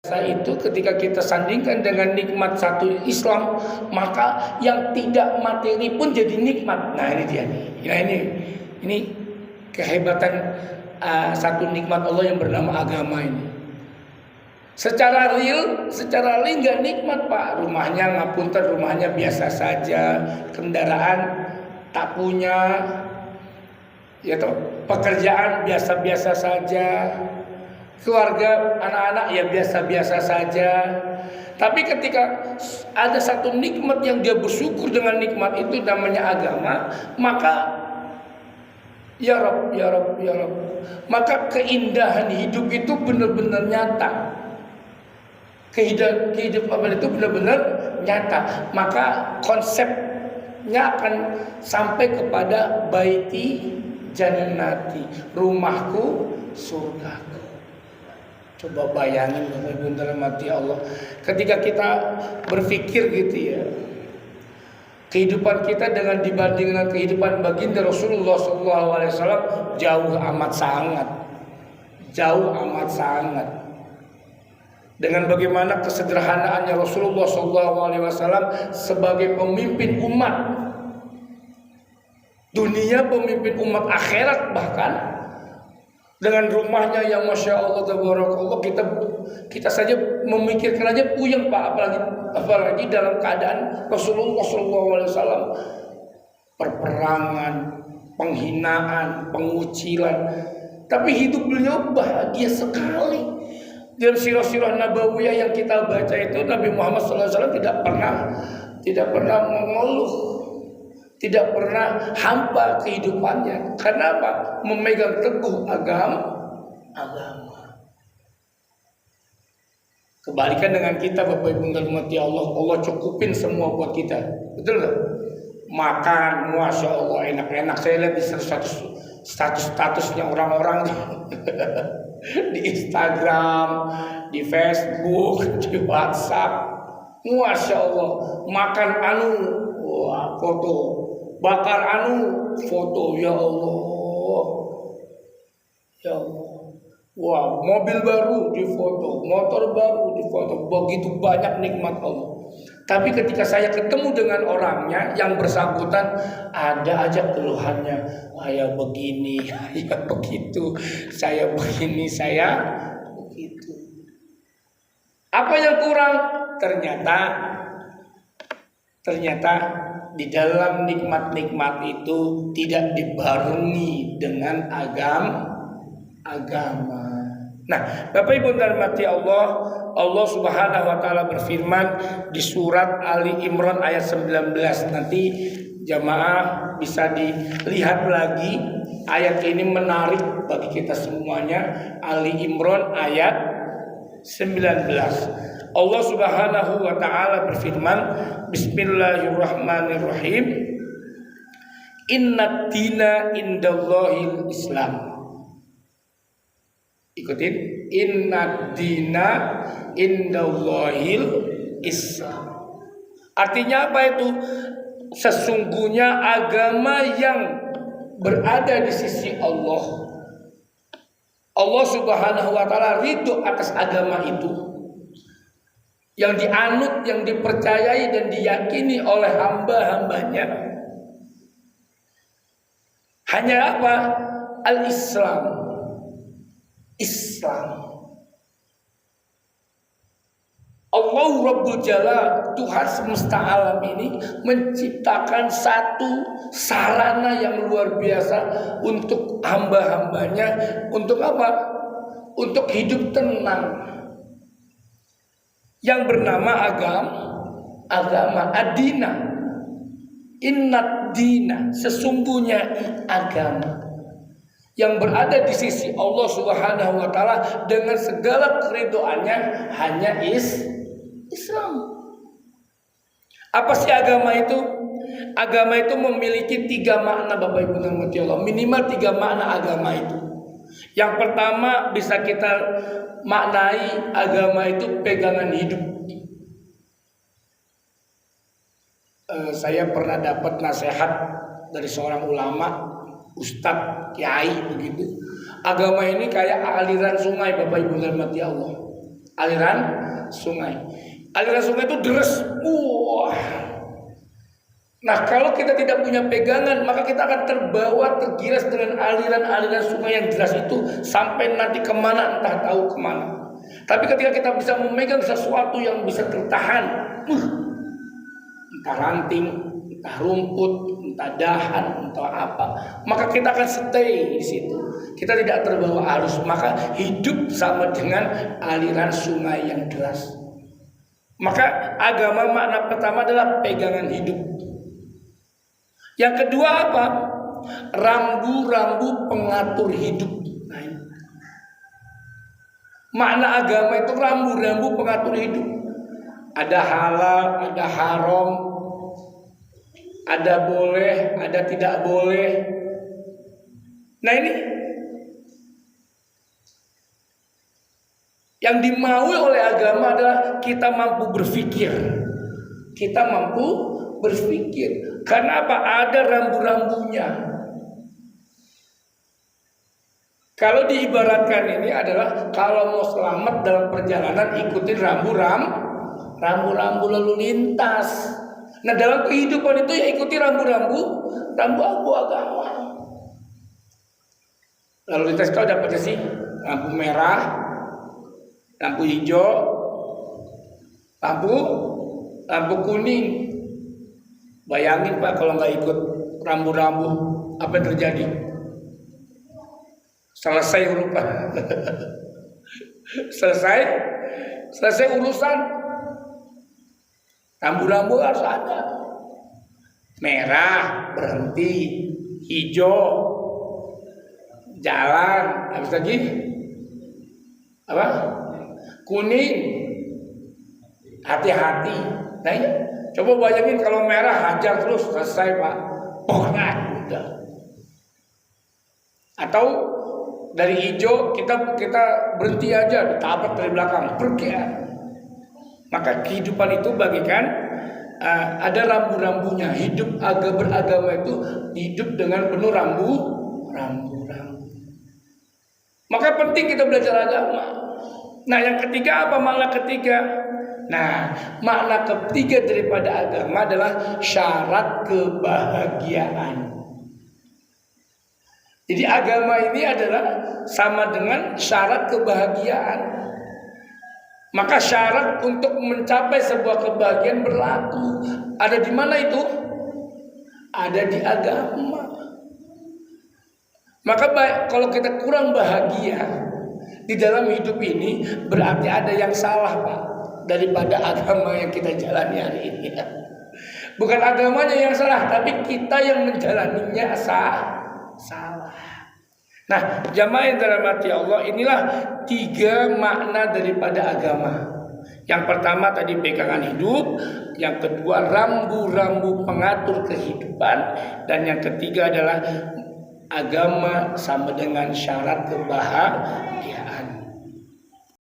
Itu ketika kita sandingkan dengan nikmat satu Islam, maka yang tidak materi pun jadi nikmat. Nah ini dia nih. Ya ini kehebatan satu nikmat Allah yang bernama agama ini. Secara real nggak nikmat Pak. Rumahnya ngapunten, rumahnya biasa saja, kendaraan tak punya, ya toh, pekerjaan biasa-biasa saja. Keluarga, anak-anak ya biasa-biasa saja. Tapi ketika ada satu nikmat yang dia bersyukur dengan nikmat itu namanya agama, maka ya Rabb, maka keindahan hidup itu benar-benar nyata. Kehidupan itu benar-benar nyata. Maka konsepnya akan sampai kepada baiti jannati, rumahku surgaku. Coba bayangin Bapak Ibu dalam hati Allah, ketika kita berpikir gitu ya, kehidupan kita dengan dibanding dengan kehidupan baginda Rasulullah SAW jauh amat sangat. Dengan bagaimana kesederhanaannya Rasulullah SAW sebagai pemimpin umat dunia, pemimpin umat akhirat, bahkan dengan rumahnya yang masya Allah tabarakallah, kita saja memikirkan aja puyeng Pak, apalagi dalam keadaan Rasulullah SAW perperangan, penghinaan, pengucilan, tapi hidup beliau bahagia sekali. Dalam sirah-sirah nabawiyah yang kita baca itu, Nabi Muhammad SAW tidak pernah mengeluh, tidak pernah hampa kehidupannya. Karena apa? Memegang teguh agama. Kebalikan dengan kita Bapak Ibu dan umat Allah, Allah cukupin semua buat kita. Betul nggak? Makan, masya Allah enak-enak. Saya lihat di statusnya orang-orang di Instagram, di Facebook, di WhatsApp. Masya Allah, makan wah, foto, bakar foto, ya Allah, wah, mobil baru difoto, motor baru difoto, begitu banyak nikmat Allah. Tapi ketika saya ketemu dengan orangnya yang bersangkutan, ada aja keluhannya, saya begini, saya begitu, saya begini, saya begitu. Apa yang kurang? Ternyata di dalam nikmat-nikmat itu tidak dibarengi dengan agama. Nah, Bapak Ibu dan mati Allah Subhanahu wa taala berfirman di surat Ali Imran ayat 19. Nanti jamaah bisa dilihat lagi, ayat ini menarik bagi kita semuanya. Ali Imran ayat 19. Allah Subhanahu wa taala berfirman, Bismillahirrahmanirrahim. Innad dina indallahil Islam. Ikutin, innad dina indallahil Islam. Artinya apa itu? Sesungguhnya agama yang berada di sisi Allah, Allah Subhanahu wa taala ridho atas agama itu, yang dianut, yang dipercayai dan diyakini oleh hamba-hambanya. Hanya apa? Al-Islam. Allah Rabbul Jalal, Tuhan semesta alam ini menciptakan satu sarana yang luar biasa untuk hamba-hambanya. Untuk apa? Untuk hidup tenang, yang bernama agama ad-dina. Innad dina, sesungguhnya agama yang berada di sisi Allah Subhanahu wa taala dengan segala keridhoannya hanya Islam. Apa sih agama itu? Agama itu memiliki 3 makna Bapak Ibu dan Allah. Minimal 3 makna agama itu. Yang pertama bisa kita maknai agama itu pegangan hidup. Saya pernah dapat nasihat dari seorang ulama, ustadz, kiai begitu. Agama ini kayak aliran sungai Bapak Ibu dan Allah. aliran sungai. Aliran sungai itu deres. Wah. Nah, kalau kita tidak punya pegangan, maka kita akan terbawa, tergiras dengan aliran-aliran sungai yang deras itu sampai nanti kemana entah tahu kemana. Tapi ketika kita bisa memegang sesuatu yang bisa tertahan, entah ranting, entah rumput, entah dahan, entah apa, maka kita akan stay di situ. Kita tidak terbawa arus, maka hidup sama dengan aliran sungai yang deras. Maka agama makna pertama adalah pegangan hidup. Yang kedua apa? Rambu-rambu pengatur hidup. Makna agama itu rambu-rambu pengatur hidup. Ada halal, ada haram, ada boleh, ada tidak boleh. Nah ini yang dimaui oleh agama adalah kita mampu berpikir. Kita mampu berpikir. Karena apa? Ada rambu-rambunya. Kalau diibaratkan ini adalah kalau mau selamat dalam perjalanan ikutin rambu-rambu lalu lintas. Nah dalam kehidupan itu ya ikuti rambu-rambu agama. Lalu lintas itu ada apa sih? Lampu merah, lampu hijau, lampu kuning. Bayangin Pak kalau nggak ikut rambu-rambu, apa yang terjadi? Selesai urusan. selesai urusan. Rambu-rambu harus ada. Merah berhenti, hijau jalan, habis lagi apa? Kuning hati-hati. Nah ya, coba bayangin kalau merah hajar terus, selesai Pak. Pokoknya udah. Atau dari hijau kita berhenti aja, ditabrak dari belakang, pergi ya. Maka kehidupan itu bagikan ada rambu-rambunya. Hidup beragama itu hidup dengan penuh rambu-rambu. Maka penting kita belajar agama. Nah yang ketiga apa makna ketiga? Nah makna ketiga daripada agama adalah syarat kebahagiaan. Jadi agama ini adalah sama dengan syarat kebahagiaan. Maka syarat untuk mencapai sebuah kebahagiaan berlaku. Ada di mana itu? Ada di agama. Maka kalau kita kurang bahagia di dalam hidup ini, berarti ada yang salah Pak daripada agama yang kita jalani hari ini. Bukan agamanya yang salah, tapi kita yang menjalaninya salah. Nah, jamaah yang dirahmati Allah, inilah 3 makna daripada agama. Yang pertama tadi pegangan hidup, yang kedua rambu-rambu pengatur kehidupan, dan yang ketiga adalah agama sama dengan syarat kebahagiaan.